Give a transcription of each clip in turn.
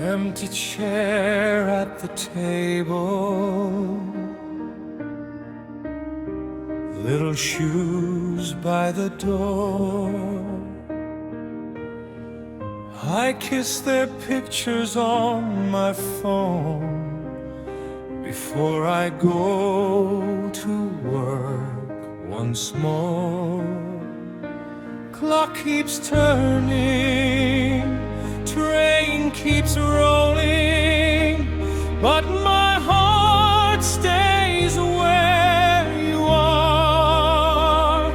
Empty chair at the table, little shoes by the door. I kiss their pictures on my phone before I go to work once more. Clock keeps turning, train keeps rolling, but my heart stays where you are,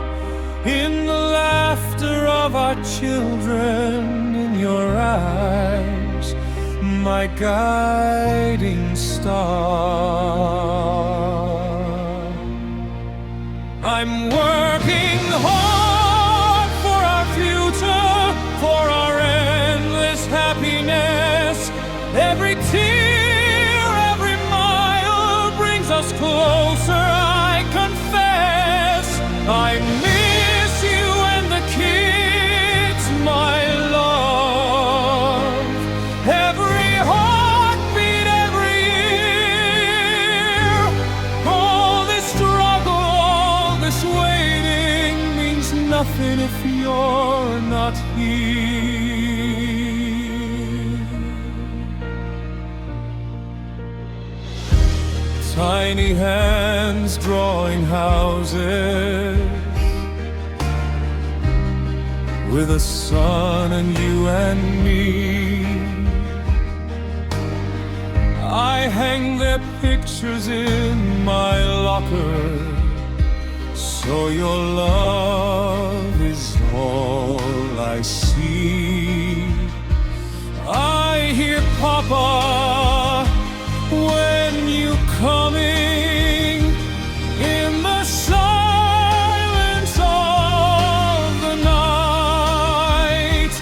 in the laughter of our children, in your eyes, my guiding star. I'm working hard for our future, for our endless happiness. Every tear, every mile brings us closer, I confess. I miss you and the kids, my love. Every heartbeat, every year. All this struggle, all this waiting means nothing if you're not here. Tiny hands drawing houses, with a sun and you and me. I hang their pictures in my locker, so your love is all I see. I hear Papa when you coming, in the silence of the night.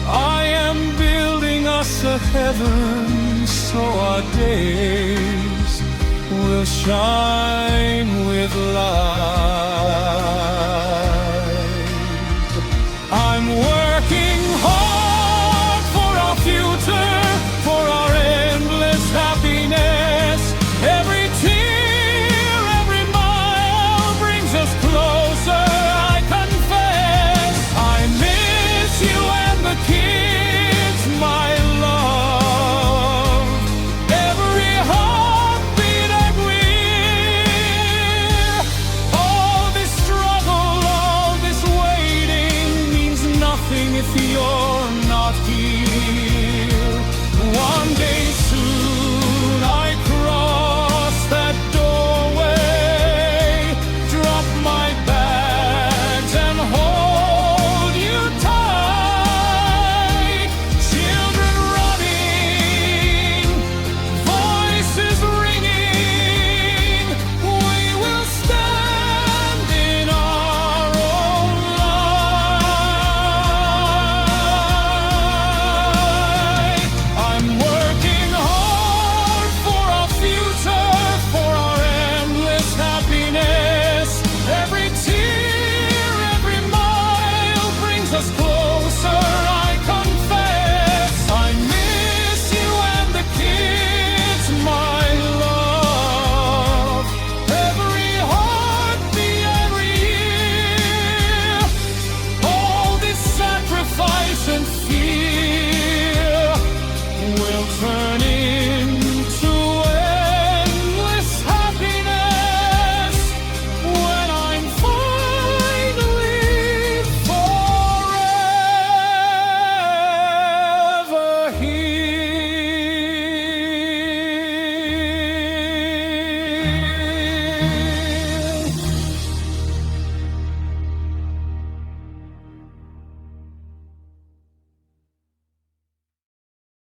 I am building us a heaven, so our days will shine with light.